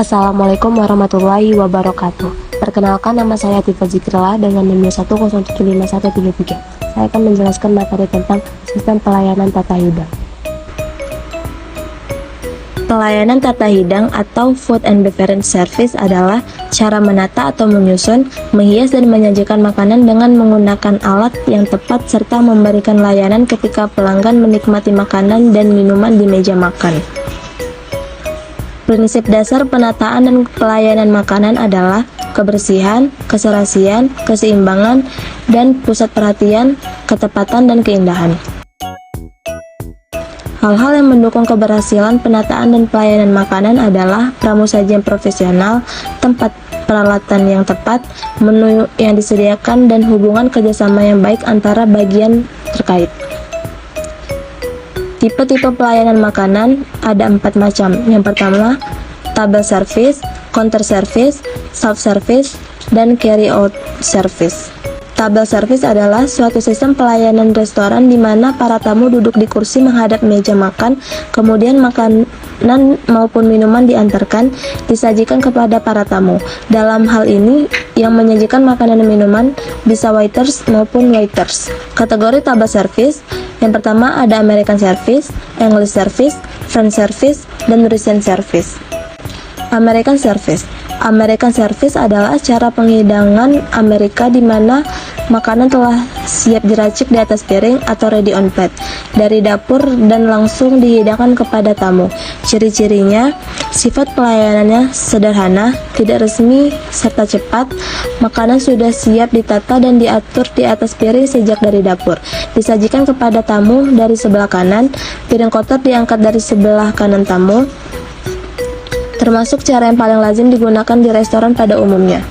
Assalamualaikum warahmatullahi wabarakatuh. Perkenalkan, nama saya Tifa Zikrila dengan NIM 1075133. Saya akan menjelaskan materi tentang sistem pelayanan tata hidang. Pelayanan tata hidang atau Food and Beverage Service adalah cara menata atau menyusun, menghias dan menyajikan makanan dengan menggunakan alat yang tepat serta memberikan layanan ketika pelanggan menikmati makanan dan minuman di meja makan. Prinsip dasar penataan dan pelayanan makanan adalah kebersihan, keserasian, keseimbangan, dan pusat perhatian, ketepatan, dan keindahan. Hal-hal yang mendukung keberhasilan penataan dan pelayanan makanan adalah pramusaji yang profesional, tempat peralatan yang tepat, menu yang disediakan, dan hubungan kerjasama yang baik antara bagian terkait. Tipe-tipe pelayanan makanan ada 4 macam. Yang pertama, table service, counter service, self-service, dan carry-out service. Table service adalah suatu sistem pelayanan restoran di mana para tamu duduk di kursi menghadap meja makan, kemudian makanan maupun minuman diantarkan, disajikan kepada para tamu. Dalam hal ini, yang menyajikan makanan dan minuman bisa waiters maupun waiters. Kategori table service, yang pertama ada American Service, English Service, French Service, dan Russian Service. American Service. American Service adalah cara penghidangan Amerika di mana makanan telah siap diracik di atas piring atau ready on plate dari dapur dan langsung dihidangkan kepada tamu. Ciri-cirinya, sifat pelayanannya sederhana, tidak resmi, serta cepat. Makanan sudah siap ditata dan diatur di atas piring sejak dari dapur. Disajikan kepada tamu dari sebelah kanan, piring kotor diangkat dari sebelah kanan tamu, termasuk cara yang paling lazim digunakan di restoran pada umumnya.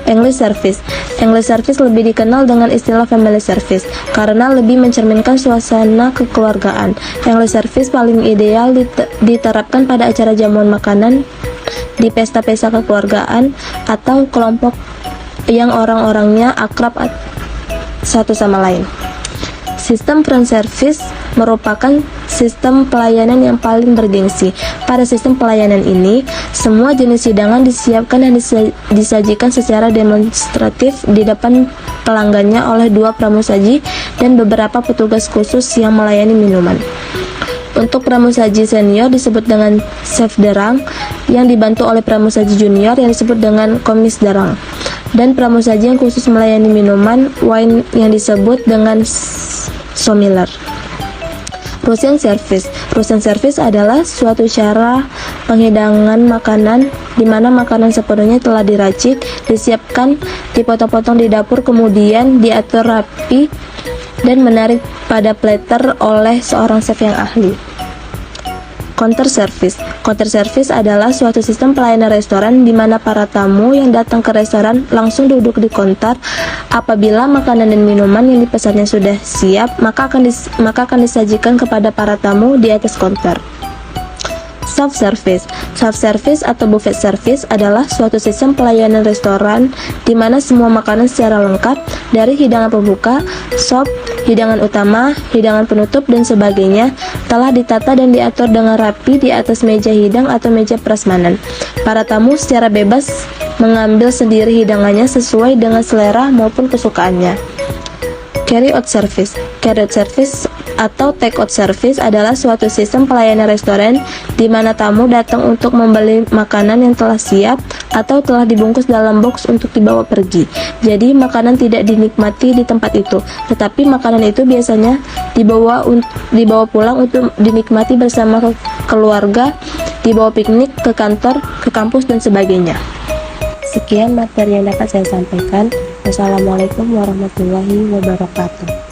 English Service. English Service lebih dikenal dengan istilah Family Service karena lebih mencerminkan suasana kekeluargaan. English Service paling ideal diterapkan pada acara jamuan makanan, di pesta-pesta kekeluargaan, atau kelompok yang orang-orangnya akrab satu sama lain. Sistem French Service merupakan sistem pelayanan yang paling bergengsi. Pada sistem pelayanan ini, semua jenis hidangan disiapkan dan disajikan secara demonstratif di depan pelanggannya oleh 2 pramusaji dan beberapa petugas khusus yang melayani minuman. Untuk pramusaji senior disebut dengan chef de rang, yang dibantu oleh pramusaji junior yang disebut dengan commis de rang, dan pramusaji yang khusus melayani minuman wine yang disebut dengan sommelier. Russian Service. Russian Service adalah suatu cara penghidangan makanan di mana makanan sepenuhnya telah diracik, disiapkan, dipotong-potong di dapur, kemudian diatur rapi dan menarik pada platter oleh seorang chef yang ahli. Counter Service. Counter Service adalah suatu sistem pelayanan restoran di mana para tamu yang datang ke restoran langsung duduk di counter. Apabila makanan dan minuman yang dipesannya sudah siap, maka akan disajikan kepada para tamu di atas counter. Self-service. Self-service atau buffet service adalah suatu sistem pelayanan restoran di mana semua makanan secara lengkap dari hidangan pembuka, sop, hidangan utama, hidangan penutup, dan sebagainya telah ditata dan diatur dengan rapi di atas meja hidang atau meja prasmanan. Para tamu secara bebas mengambil sendiri hidangannya sesuai dengan selera maupun kesukaannya. Carry out service. Carry out service atau take out service adalah suatu sistem pelayanan restoran di mana tamu datang untuk membeli makanan yang telah siap atau telah dibungkus dalam box untuk dibawa pergi. Jadi makanan tidak dinikmati di tempat itu, tetapi makanan itu biasanya dibawa pulang untuk dinikmati bersama keluarga, dibawa piknik, ke kantor, ke kampus, dan sebagainya. Sekian materi yang dapat saya sampaikan. Wassalamualaikum warahmatullahi wabarakatuh.